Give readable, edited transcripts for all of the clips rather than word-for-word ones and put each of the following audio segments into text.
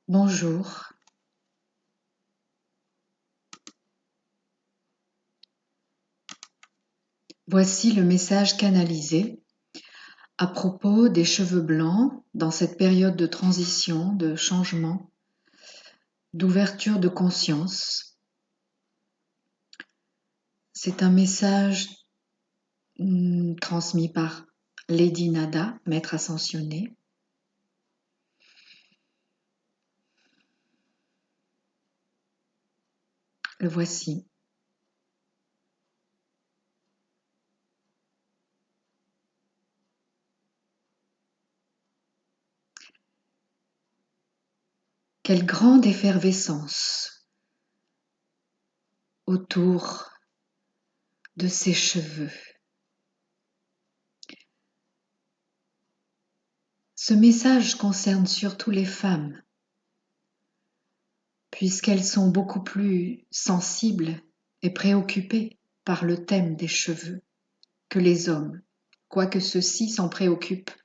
Bonjour. Voici le message canalisé à propos des cheveux blancs dans cette période de transition, de changement, d'ouverture de conscience. C'est un message transmis par Lady Nada, maître ascensionné. Le voici. Quelle grande effervescence autour de ses cheveux. Ce message concerne surtout les femmes, puisqu'elles sont beaucoup plus sensibles et préoccupées par le thème des cheveux que les hommes, quoique ceux-ci s'en préoccupent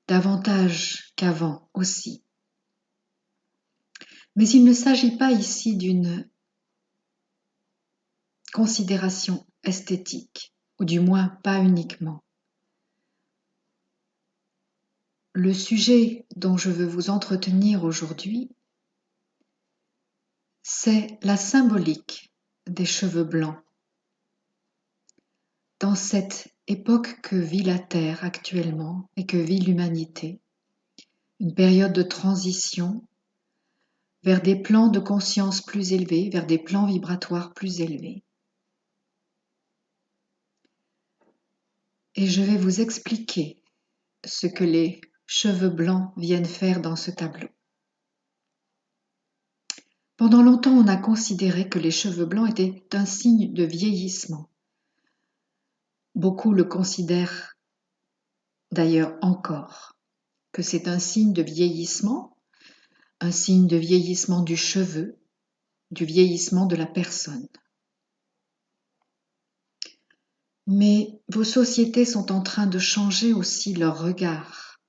davantage qu'avant aussi. Mais il ne s'agit pas ici d'une considération esthétique, ou du moins pas uniquement. Le sujet dont je veux vous entretenir aujourd'hui, c'est la symbolique des cheveux blancs. Dans cette époque que vit la Terre actuellement et que vit l'humanité, une période de transition vers des plans de conscience plus élevés, vers des plans vibratoires plus élevés. Et je vais vous expliquer ce que les cheveux blancs viennent faire dans ce tableau. Pendant longtemps, on a considéré que les cheveux blancs étaient un signe de vieillissement. Beaucoup le considèrent d'ailleurs encore, que c'est un signe de vieillissement du cheveu, du vieillissement de la personne. Mais vos sociétés sont en train de changer aussi leur regard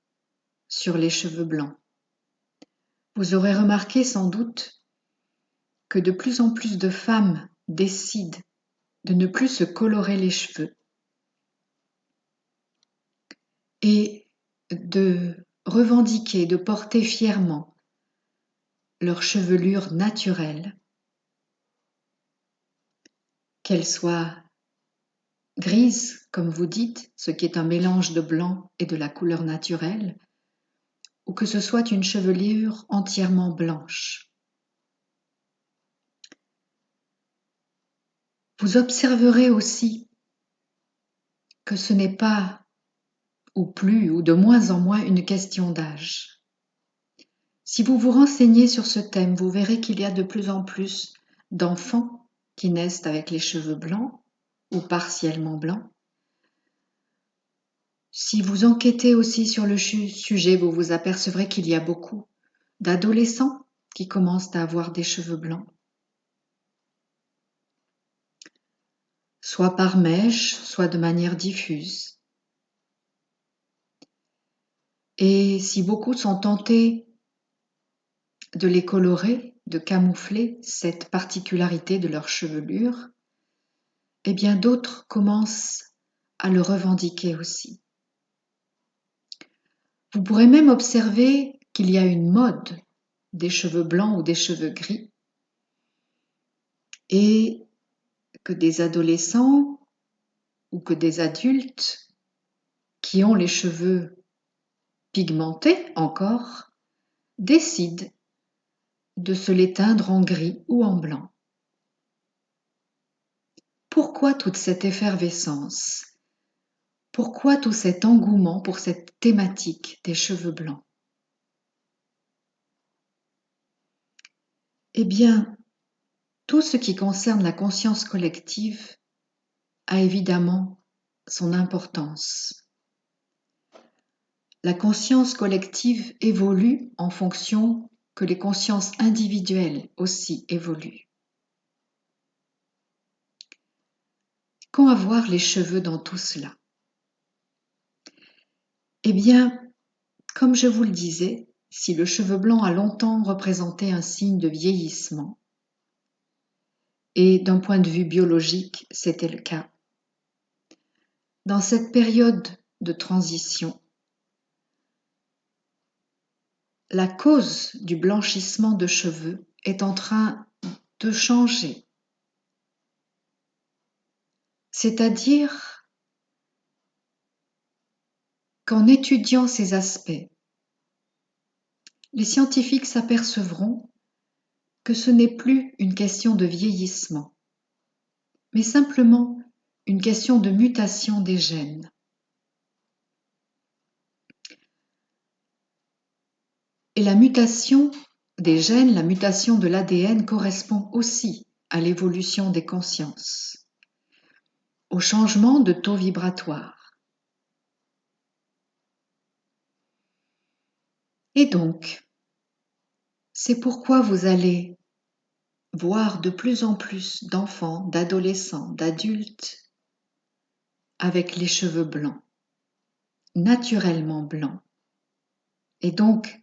sur les cheveux blancs. Vous aurez remarqué sans doute que de plus en plus de femmes décident de ne plus se colorer les cheveux et de revendiquer, de porter fièrement leur chevelure naturelle, qu'elle soit grise, comme vous dites, ce qui est un mélange de blanc et de la couleur naturelle, ou que ce soit une chevelure entièrement blanche. Vous observerez aussi que ce n'est pas, ou plus, ou de moins en moins, une question d'âge. Si vous vous renseignez sur ce thème, vous verrez qu'il y a de plus en plus d'enfants qui naissent avec les cheveux blancs ou partiellement blancs. Si vous enquêtez aussi sur le sujet, vous vous apercevrez qu'il y a beaucoup d'adolescents qui commencent à avoir des cheveux blancs, soit par mèche, soit de manière diffuse. Et si beaucoup sont tentés de les colorer, de camoufler cette particularité de leur chevelure, eh bien d'autres commencent à le revendiquer aussi. Vous pourrez même observer qu'il y a une mode des cheveux blancs ou des cheveux gris et que des adolescents ou que des adultes qui ont les cheveux pigmentés encore décident de se les teindre en gris ou en blanc. Pourquoi toute cette effervescence ? Pourquoi tout cet engouement pour cette thématique des cheveux blancs ? Eh bien, tout ce qui concerne la conscience collective a évidemment son importance. La conscience collective évolue en fonction que les consciences individuelles aussi évoluent. Qu'ont à voir les cheveux dans tout cela ? Eh bien, comme je vous le disais, si le cheveu blanc a longtemps représenté un signe de vieillissement, et d'un point de vue biologique, c'était le cas. Dans cette période de transition, la cause du blanchissement de cheveux est en train de changer. C'est-à-dire qu'en étudiant ces aspects, les scientifiques s'apercevront que ce n'est plus une question de vieillissement, mais simplement une question de mutation des gènes. Et la mutation des gènes, la mutation de l'ADN correspond aussi à l'évolution des consciences, au changement de taux vibratoire. Et donc, c'est pourquoi vous allez voir de plus en plus d'enfants, d'adolescents, d'adultes avec les cheveux blancs, naturellement blancs. Et donc,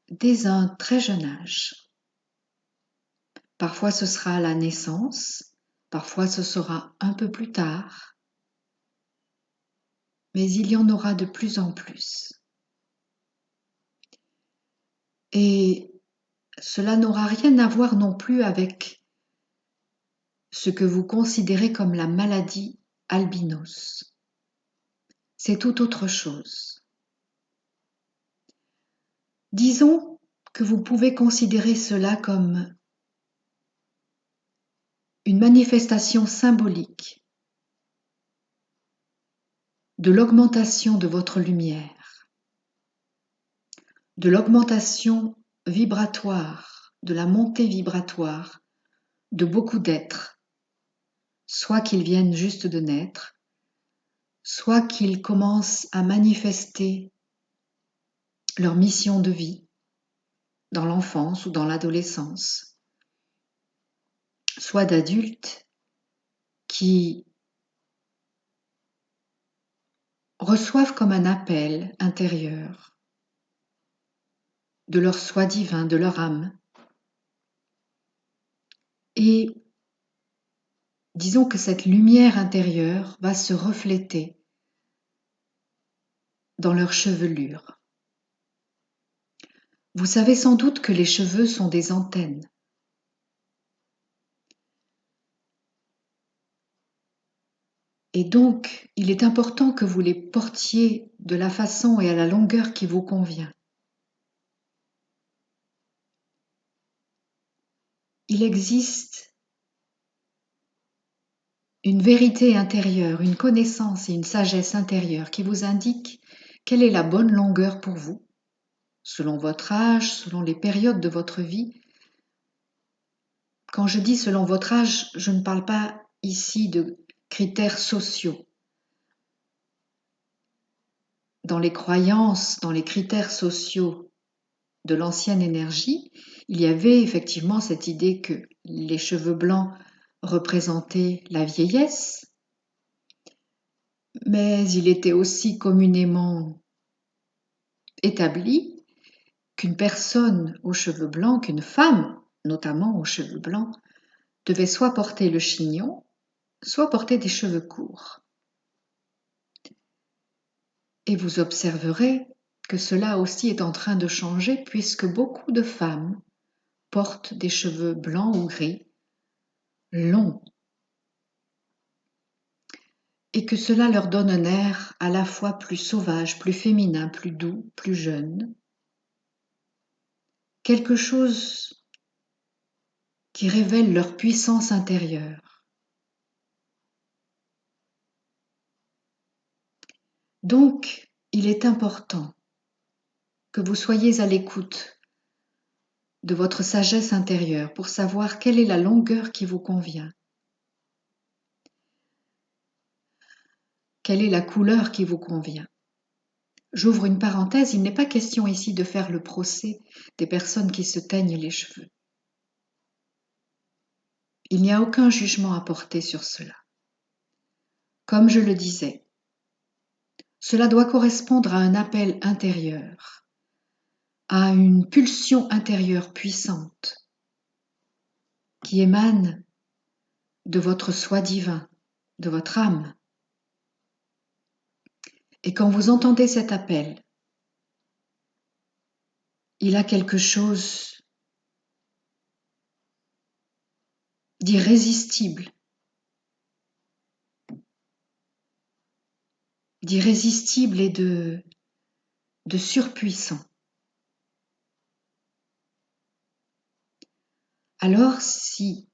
dès un très jeune âge. Parfois ce sera à la naissance, parfois ce sera un peu plus tard, mais il y en aura de plus en plus. Et cela n'aura rien à voir non plus avec ce que vous considérez comme la maladie albinos. C'est tout autre chose. Disons que vous pouvez considérer cela comme une manifestation symbolique de l'augmentation de votre lumière, de l'augmentation vibratoire, de la montée vibratoire de beaucoup d'êtres, soit qu'ils viennent juste de naître, soit qu'ils commencent à manifester leur mission de vie dans l'enfance ou dans l'adolescence, soit d'adultes qui reçoivent comme un appel intérieur de leur soi divin, de leur âme. Et disons que cette lumière intérieure va se refléter dans leur chevelure. Vous savez sans doute que les cheveux sont des antennes. Et donc, il est important que vous les portiez de la façon et à la longueur qui vous convient. Il existe une vérité intérieure, une connaissance et une sagesse intérieure qui vous indique quelle est la bonne longueur pour vous, selon votre âge, selon les périodes de votre vie. Quand je dis selon votre âge, je ne parle pas ici de critères sociaux. Dans les croyances, dans les critères sociaux de l'ancienne énergie, il y avait effectivement cette idée que les cheveux blancs représentaient la vieillesse, mais il était aussi communément établi qu'une personne aux cheveux blancs, qu'une femme notamment aux cheveux blancs, devait soit porter le chignon, soit porter des cheveux courts. Et vous observerez que cela aussi est en train de changer puisque beaucoup de femmes portent des cheveux blancs ou gris, longs, et que cela leur donne un air à la fois plus sauvage, plus féminin, plus doux, plus jeune, quelque chose qui révèle leur puissance intérieure. Donc, il est important que vous soyez à l'écoute de votre sagesse intérieure pour savoir quelle est la longueur qui vous convient, quelle est la couleur qui vous convient. J'ouvre une parenthèse, il n'est pas question ici de faire le procès des personnes qui se teignent les cheveux. Il n'y a aucun jugement à porter sur cela. Comme je le disais, cela doit correspondre à un appel intérieur, à une pulsion intérieure puissante qui émane de votre soi divin, de votre âme. Et quand vous entendez cet appel, il a quelque chose d'irrésistible, et de surpuissant. Alors si,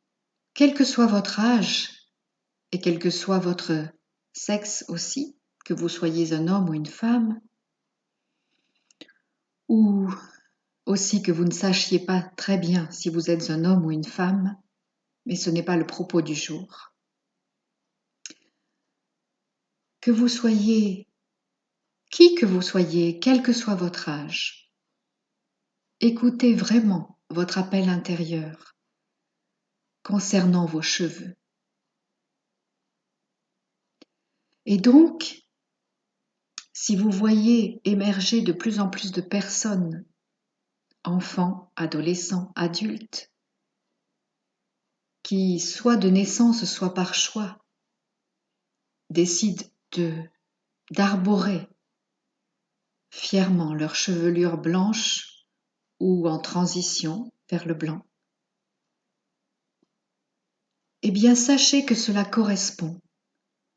quel que soit votre âge, et quel que soit votre sexe aussi, que vous soyez un homme ou une femme, ou aussi que vous ne sachiez pas très bien si vous êtes un homme ou une femme, mais ce n'est pas le propos du jour. Que vous soyez, qui que vous soyez, quel que soit votre âge, écoutez vraiment votre appel intérieur concernant vos cheveux. Et donc, si vous voyez émerger de plus en plus de personnes, enfants, adolescents, adultes, qui, soit de naissance, soit par choix, décident d'arborer fièrement leur chevelure blanche ou en transition vers le blanc, eh bien sachez que cela correspond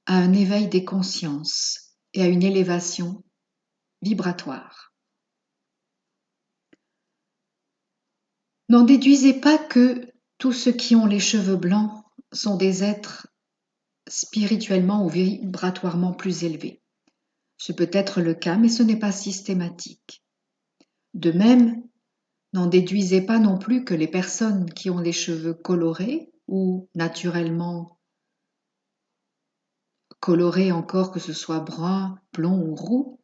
à un éveil des consciences et à une élévation vibratoire. N'en déduisez pas que tous ceux qui ont les cheveux blancs sont des êtres spirituellement ou vibratoirement plus élevés. Ce peut être le cas, mais ce n'est pas systématique. De même, n'en déduisez pas non plus que les personnes qui ont les cheveux colorés ou naturellement colorés encore, que ce soit brun, blond ou roux,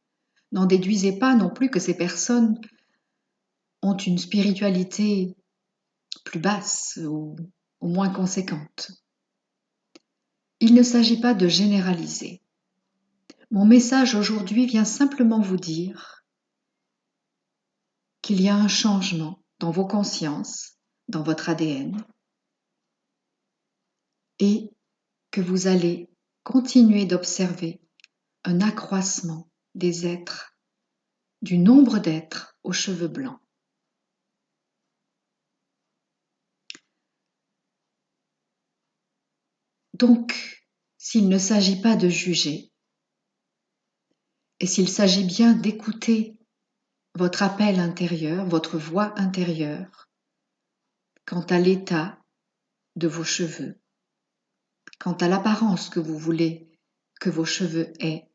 n'en déduisez pas non plus que ces personnes ont une spiritualité plus basse ou moins conséquente. Il ne s'agit pas de généraliser. Mon message aujourd'hui vient simplement vous dire qu'il y a un changement dans vos consciences, dans votre ADN, et que vous allez continuer d'observer un accroissement des êtres, du nombre d'êtres aux cheveux blancs. Donc, s'il ne s'agit pas de juger, et s'il s'agit bien d'écouter votre appel intérieur, votre voix intérieure, quant à l'état de vos cheveux, quant à l'apparence que vous voulez que vos cheveux aient,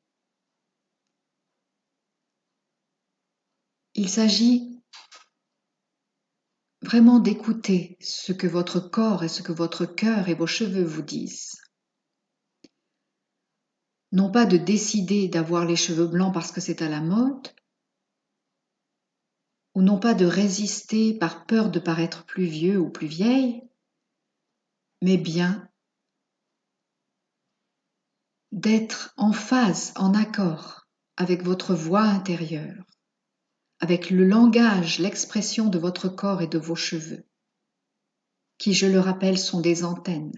il s'agit vraiment d'écouter ce que votre corps et ce que votre cœur et vos cheveux vous disent. Non pas de décider d'avoir les cheveux blancs parce que c'est à la mode, ou non pas de résister par peur de paraître plus vieux ou plus vieille, mais bien d'être en phase, en accord avec votre voix intérieure, avec le langage, l'expression de votre corps et de vos cheveux, qui, je le rappelle, sont des antennes.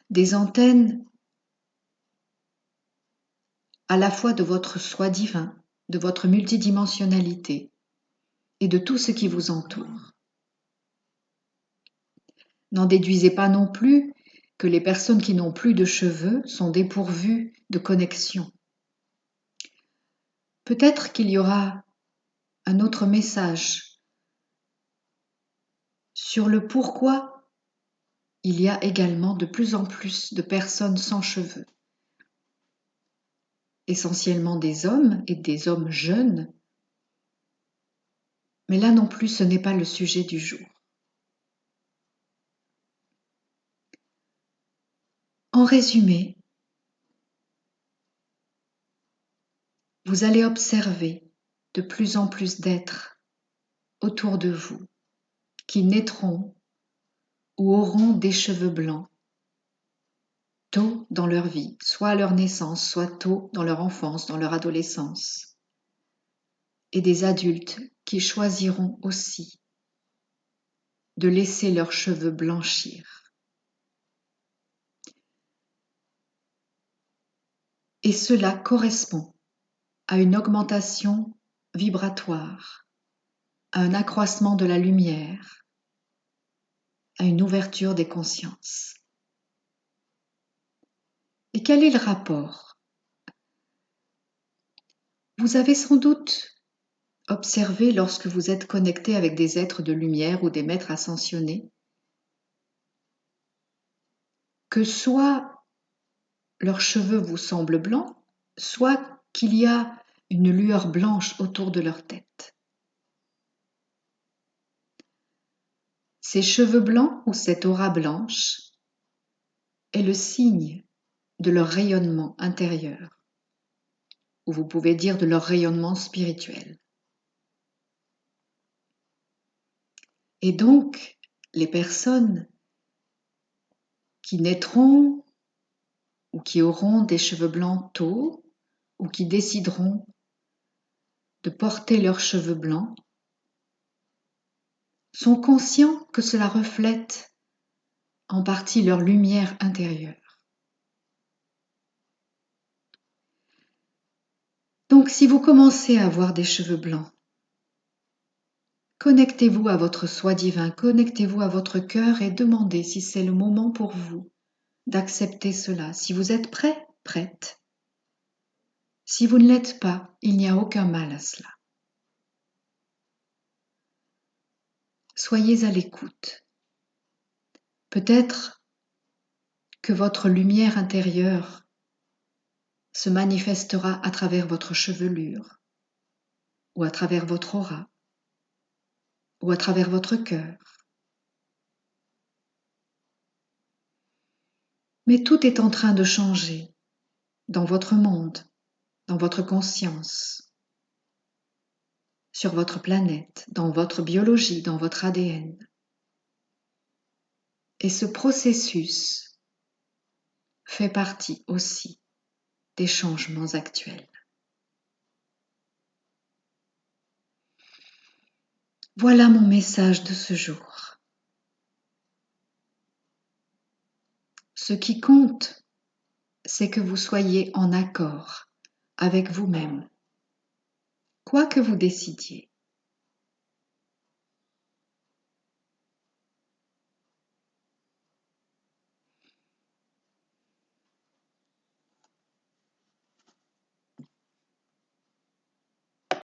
Des antennes à la fois de votre soi divin, de votre multidimensionnalité et de tout ce qui vous entoure. N'en déduisez pas non plus que les personnes qui n'ont plus de cheveux sont dépourvues de connexion. Peut-être qu'il y aura un autre message sur le pourquoi il y a également de plus en plus de personnes sans cheveux. Essentiellement des hommes et des hommes jeunes, mais là non plus ce n'est pas le sujet du jour. En résumé, vous allez observer de plus en plus d'êtres autour de vous qui naîtront ou auront des cheveux blancs tôt dans leur vie, soit à leur naissance, soit tôt dans leur enfance, dans leur adolescence. et des adultes qui choisiront aussi de laisser leurs cheveux blanchir. Et cela correspond à une augmentation vibratoire, à un accroissement de la lumière, à une ouverture des consciences. Et quel est le rapport? Vous avez sans doute observé lorsque vous êtes connecté avec des êtres de lumière ou des maîtres ascensionnés que soit leurs cheveux vous semblent blancs, soit qu'il y a une lueur blanche autour de leur tête. Ces cheveux blancs ou cette aura blanche est le signe de leur rayonnement intérieur, ou vous pouvez dire de leur rayonnement spirituel. Et donc, les personnes qui naîtront ou qui auront des cheveux blancs tôt, ou qui décideront de porter leurs cheveux blancs, sont conscients que cela reflète en partie leur lumière intérieure. Donc, si vous commencez à avoir des cheveux blancs, connectez-vous à votre soi divin, connectez-vous à votre cœur et demandez si c'est le moment pour vous d'accepter cela. Si vous êtes prêt, prête. Si vous ne l'êtes pas, il n'y a aucun mal à cela. Soyez à l'écoute. Peut-être que votre lumière intérieure se manifestera à travers votre chevelure, ou à travers votre aura, ou à travers votre cœur. Mais tout est en train de changer dans votre monde, dans votre conscience, sur votre planète, dans votre biologie, dans votre ADN. Et ce processus fait partie aussi des changements actuels. Voilà mon message de ce jour. Ce qui compte, c'est que vous soyez en accord avec vous-même, quoi que vous décidiez.